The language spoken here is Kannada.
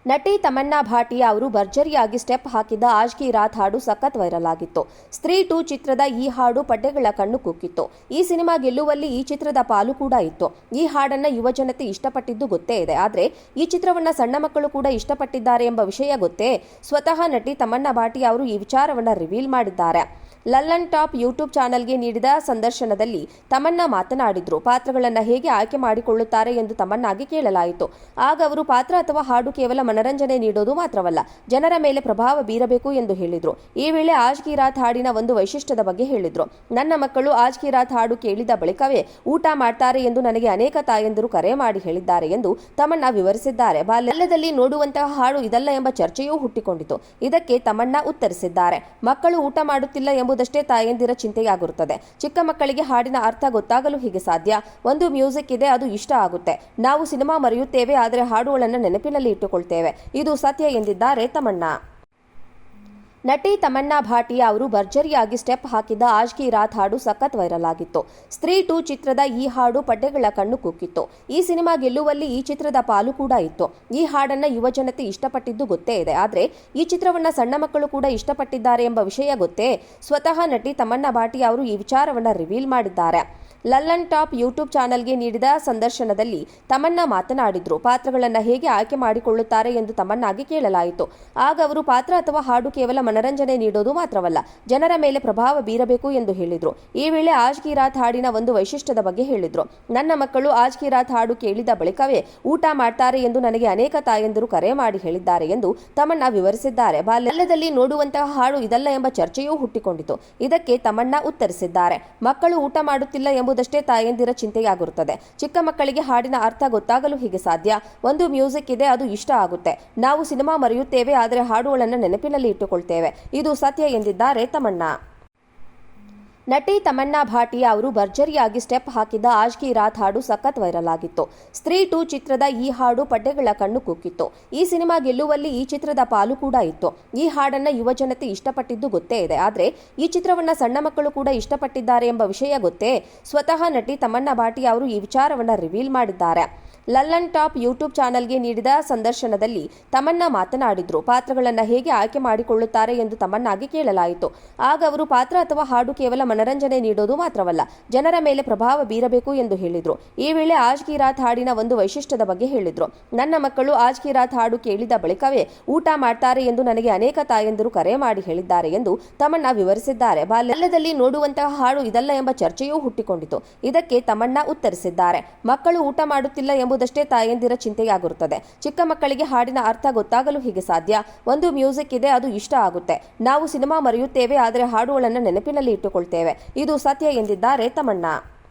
ನಟಿ ತಮನ್ನಾ ಭಾಟಿಯಾ ಅವರು ಭರ್ಜರಿಯಾಗಿ ಸ್ಟೆಪ್ ಹಾಕಿದ್ದ ಆಜ್ ಕಿ ರಾತ್ ಹಾಡು ಸಖತ್ ವೈರಲ್ ಆಗಿತ್ತು. ಸ್ತ್ರೀ 2 ಚಿತ್ರದ ಈ ಹಾಡು ಪಡ್ಡೆಗಳ ಕಣ್ಣು ಕುಕ್ಕಿತ್ತು. ಈ ಸಿನಿಮಾ ಗೆಲ್ಲುವಲ್ಲಿ ಈ ಚಿತ್ರದ ಪಾಲು ಕೂಡ ಇತ್ತು. ಈ ಹಾಡನ್ನ ಯುವಜನತೆ ಇಷ್ಟಪಟ್ಟಿದ್ದು ಗೊತ್ತೇ ಇದೆ. ಆದ್ರೆ ಈ ಚಿತ್ರವನ್ನ ಸಣ್ಣ ಮಕ್ಕಳು ಕೂಡ ಇಷ್ಟಪಟ್ಟಿದ್ದಾರೆ ಎಂಬ ವಿಷಯ ಗೊತ್ತೇ? ಸ್ವತಃ ನಟಿ ತಮನ್ನಾ ಭಾಟಿಯಾ ಅವರು ಈ ವಿಚಾರವನ್ನ ರಿವೀಲ್ ಮಾಡಿದ್ದಾರೆ. ಲಲ್ಲನ್ ಟಾಪ್ ಯೂಟ್ಯೂಬ್ ಚಾನೆಲ್ಗೆ ನೀಡಿದ ಸಂದರ್ಶನದಲ್ಲಿ ತಮನ್ನಾ ಮಾತನಾಡಿದ್ರು. ಪಾತ್ರಗಳನ್ನು ಹೇಗೆ ಆಯ್ಕೆ ಮಾಡಿಕೊಳ್ಳುತ್ತಾರೆ ಎಂದು ತಮನ್ನಾಗೆ ಕೇಳಲಾಯಿತು. ಆಗ ಅವರು ಪಾತ್ರ ಅಥವಾ ಹಾಡು ಕೇವಲ ಮನರಂಜನೆ ನೀಡೋದು ಮಾತ್ರವಲ್ಲ, ಜನರ ಮೇಲೆ ಪ್ರಭಾವ ಬೀರಬೇಕು ಎಂದು ಹೇಳಿದ್ರು. ಈ ವೇಳೆ ಆಜ್ ಕಿ ರಾತ್ ಹಾಡಿನ ಒಂದು ವೈಶಿಷ್ಟ್ಯದ ಬಗ್ಗೆ ಹೇಳಿದ್ರು. ನನ್ನ ಮಕ್ಕಳು ಆಜ್ ಕಿ ರಾತ್ ಹಾಡು ಕೇಳಿದ ಬಳಿಕವೇ ಊಟ ಮಾಡ್ತಾರೆ ಎಂದು ನನಗೆ ಅನೇಕ ತಾಯಂದಿರು ಕರೆ ಮಾಡಿ ಹೇಳಿದ್ದಾರೆ ಎಂದು ತಮನ್ನಾ ವಿವರಿಸಿದ್ದಾರೆ. ಬಾಲ್ಯದಲ್ಲಿ ನೋಡುವಂತಹ ಹಾಡು ಇದಲ್ಲ ಎಂಬ ಚರ್ಚೆಯೂ ಹುಟ್ಟಿಕೊಂಡಿತು. ಇದಕ್ಕೆ ತಮನ್ನಾ ಉತ್ತರಿಸಿದ್ದಾರೆ. ಮಕ್ಕಳು ಊಟ ಮಾಡುತ್ತಿಲ್ಲ ಎಂಬುದಷ್ಟೇ ತಾಯಂದಿರ ಚಿಂತೆಯಾಗಿರುತ್ತದೆ. ಚಿಕ್ಕ ಮಕ್ಕಳಿಗೆ ಹಾಡಿನ ಅರ್ಥ ಗೊತ್ತಾಗಲು ಹೀಗೆ ಸಾಧ್ಯ. ಒಂದು ಮ್ಯೂಸಿಕ್ ಇದೆ, ಅದು ಇಷ್ಟ ಆಗುತ್ತೆ. ನಾವು ಸಿನಿಮಾ ಮರೆಯುತ್ತೇವೆ, ಆದರೆ ಹಾಡುಗಳನ್ನು ನೆನಪಿನಲ್ಲಿ ಇಟ್ಟುಕೊಳ್ತೇವೆ. ಇದು ಸತ್ಯ ಎಂದಿದ್ದಾರೆ ತಮನ್ನಾ. ನಟಿ ತಮನ್ನಾ ಭಾಟಿಯಾ ಅವರು ಭರ್ಜರಿಯಾಗಿ ಸ್ಟೆಪ್ ಹಾಕಿದ್ದ ಆಜ್ ಕಿ ರಾತ್ ಹಾಡು ಸಖತ್ ವೈರಲ್ ಆಗಿತ್ತು. ಸ್ತ್ರೀ 2 ಚಿತ್ರದ ಈ ಹಾಡು ಪಡ್ಡೆಗಳ ಕಣ್ಣು ಕುಕ್ಕಿತ್ತು. ಈ ಸಿನಿಮಾ ಗೆಲ್ಲುವಲ್ಲಿ ಈ ಚಿತ್ರದ ಪಾಲು ಕೂಡ ಇತ್ತು. ಈ ಹಾಡನ್ನ ಯುವಜನತೆ ಇಷ್ಟಪಟ್ಟಿದ್ದು ಗೊತ್ತೇ ಇದೆ. ಆದ್ರೆ ಈ ಚಿತ್ರವನ್ನ ಸಣ್ಣ ಮಕ್ಕಳು ಕೂಡ ಇಷ್ಟಪಟ್ಟಿದ್ದಾರೆ ಎಂಬ ವಿಷಯ ಗೊತ್ತೇ? ಸ್ವತಃ ನಟಿ ತಮನ್ನಾ ಭಾಟಿಯಾ ಅವರು ಈ ವಿಚಾರವನ್ನ ರಿವೀಲ್ ಮಾಡಿದ್ದಾರೆ. ಲಲ್ಲನ್ ಟಾಪ್ ಯೂಟ್ಯೂಬ್ ಚಾನೆಲ್ಗೆ ನೀಡಿದ ಸಂದರ್ಶನದಲ್ಲಿ ತಮನ್ನಾ ಮಾತನಾಡಿದ್ರು. ಪಾತ್ರಗಳನ್ನು ಹೇಗೆ ಆಯ್ಕೆ ಮಾಡಿಕೊಳ್ಳುತ್ತಾರೆ ಎಂದು ತಮನ್ನಾಗೆ ಕೇಳಲಾಯಿತು. ಆಗ ಅವರು ಪಾತ್ರ ಅಥವಾ ಹಾಡು ಕೇವಲ ಮನರಂಜನೆ ನೀಡೋದು ಮಾತ್ರವಲ್ಲ, ಜನರ ಮೇಲೆ ಪ್ರಭಾವ ಬೀರಬೇಕು ಎಂದು ಹೇಳಿದ್ರು. ಈ ವೇಳೆ ಆಜ್ ಕಿ ರಾತ್ ಹಾಡಿನ ಒಂದು ವೈಶಿಷ್ಟ್ಯದ ಬಗ್ಗೆ ಹೇಳಿದ್ರು. ನನ್ನ ಮಕ್ಕಳು ಆಜ್ ಕಿ ರಾತ್ ಹಾಡು ಕೇಳಿದ ಬಳಿಕವೇ ಊಟ ಮಾಡ್ತಾರೆ ಎಂದು ನನಗೆ ಅನೇಕ ತಾಯಂದಿರು ಕರೆ ಮಾಡಿ ಹೇಳಿದ್ದಾರೆ ಎಂದು ತಮನ್ನಾ ವಿವರಿಸಿದ್ದಾರೆ. ಬಾಲ್ಯದಲ್ಲಿ ನೋಡುವಂತಹ ಹಾಡು ಇದಲ್ಲ ಎಂಬ ಚರ್ಚೆಯೂ ಹುಟ್ಟಿಕೊಂಡಿತು. ಇದಕ್ಕೆ ತಮನ್ನಾ ಉತ್ತರಿಸಿದ್ದಾರೆ. ಮಕ್ಕಳು ಊಟ ಮಾಡುತ್ತಿಲ್ಲ ಎಂಬುದಷ್ಟೇ ತಾಯಂದಿರ ಚಿಂತೆಯಾಗಿರುತ್ತದೆ. ಚಿಕ್ಕ ಮಕ್ಕಳಿಗೆ ಹಾಡಿನ ಅರ್ಥ ಗೊತ್ತಾಗಲು ಹೀಗೆ ಸಾಧ್ಯ. ಒಂದು ಮ್ಯೂಸಿಕ್ ಇದೆ, ಅದು ಇಷ್ಟ ಆಗುತ್ತೆ. ನಾವು ಸಿನಿಮಾ ಮರೆಯುತ್ತೇವೆ, ಆದರೆ ಹಾಡುಗಳನ್ನು ನೆನಪಿನಲ್ಲಿ ಇಟ್ಟುಕೊಳ್ತೇವೆ. ಇದು ಸತ್ಯ ಎಂದಿದ್ದಾರೆ ತಮನ್ನಾ. ನಟಿ ತಮನ್ನಾ ಭಾಟಿಯಾ ಅವರು ಭರ್ಜರಿಯಾಗಿ ಸ್ಟೆಪ್ ಹಾಕಿದ್ದ ಆಜ್ ಕಿ ರಾತ್ ಹಾಡು ಸಖತ್ ವೈರಲ್ ಆಗಿತ್ತು. ಸ್ತ್ರೀ 2 ಚಿತ್ರದ ಈ ಹಾಡು ಪಡ್ಡೆಗಳ ಕಣ್ಣು ಕುಕ್ಕಿತ್ತು. ಈ ಸಿನಿಮಾ ಗೆಲ್ಲುವಲ್ಲಿ ಈ ಚಿತ್ರದ ಪಾಲು ಕೂಡ ಇತ್ತು. ಈ ಹಾಡನ್ನ ಯುವಜನತೆ ಇಷ್ಟಪಟ್ಟಿದ್ದು ಗೊತ್ತೇ ಇದೆ. ಆದ್ರೆ ಈ ಚಿತ್ರವನ್ನ ಸಣ್ಣ ಮಕ್ಕಳು ಕೂಡ ಇಷ್ಟಪಟ್ಟಿದ್ದಾರೆ ಎಂಬ ವಿಷಯ ಗೊತ್ತೇ? ಸ್ವತಃ ನಟಿ ತಮನ್ನಾ ಭಾಟಿಯಾ ಅವರು ಈ ವಿಚಾರವನ್ನ ರಿವೀಲ್ ಮಾಡಿದ್ದಾರೆ. ಲಲ್ಲನ್ ಟಾಪ್ ಯೂಟ್ಯೂಬ್ ಚಾನೆಲ್ಗೆ ನೀಡಿದ ಸಂದರ್ಶನದಲ್ಲಿ ತಮನ್ನಾ ಮಾತನಾಡಿದ್ರು. ಪಾತ್ರಗಳನ್ನು ಹೇಗೆ ಆಯ್ಕೆ ಮಾಡಿಕೊಳ್ಳುತ್ತಾರೆ ಎಂದು ತಮನ್ನಾಗೆ ಕೇಳಲಾಯಿತು. ಆಗ ಅವರು ಪಾತ್ರ ಅಥವಾ ಹಾಡು ಕೇವಲ ಮನರಂಜನೆ ನೀಡೋದು ಮಾತ್ರವಲ್ಲ, ಜನರ ಮೇಲೆ ಪ್ರಭಾವ ಬೀರಬೇಕು ಎಂದು ಹೇಳಿದ್ರು. ಈ ವೇಳೆ ಆಜ್ ಕಿ ರಾತ್ ಹಾಡಿನ ಒಂದು ವೈಶಿಷ್ಟ್ಯದ ಬಗ್ಗೆ ಹೇಳಿದ್ರು. ನನ್ನ ಮಕ್ಕಳು ಆಜ್ ಕಿ ರಾತ್ ಹಾಡು ಕೇಳಿದ ಬಳಿಕವೇ ಊಟ ಮಾಡ್ತಾರೆ ಎಂದು ನನಗೆ ಅನೇಕ ತಾಯಂದಿರು ಕರೆ ಮಾಡಿ ಹೇಳಿದ್ದಾರೆ ಎಂದು ತಮನ್ನಾ ವಿವರಿಸಿದ್ದಾರೆ. ಬಾಲ್ಯದಲ್ಲಿ ನೋಡುವಂತಹ ಹಾಡು ಇದಲ್ಲ ಎಂಬ ಚರ್ಚೆಯೂ ಹುಟ್ಟಿಕೊಂಡಿತು. ಇದಕ್ಕೆ ತಮನ್ನಾ ಉತ್ತರಿಸಿದ್ದಾರೆ. ಮಕ್ಕಳು ಊಟ ಮಾಡುತ್ತಿಲ್ಲ ಎಂಬುದಷ್ಟೇ ತಾಯಂದಿರ ಚಿಂತೆಯಾಗಿರುತ್ತದೆ. ಚಿಕ್ಕ ಮಕ್ಕಳಿಗೆ ಹಾಡಿನ ಅರ್ಥ ಗೊತ್ತಾಗಲು ಹೀಗೆ ಸಾಧ್ಯ. ಒಂದು ಮ್ಯೂಸಿಕ್ ಇದೆ, ಅದು ಇಷ್ಟ ಆಗುತ್ತೆ. ನಾವು ಸಿನಿಮಾ ಮರೆಯುತ್ತೇವೆ, ಆದರೆ ಹಾಡುಗಳನ್ನು ನೆನಪಿನಲ್ಲಿ ಇಟ್ಟುಕೊಳ್ತೇವೆ. ಇದು ಸತ್ಯ ಎಂದಿದ್ದಾರೆ ತಮನ್ನಾ.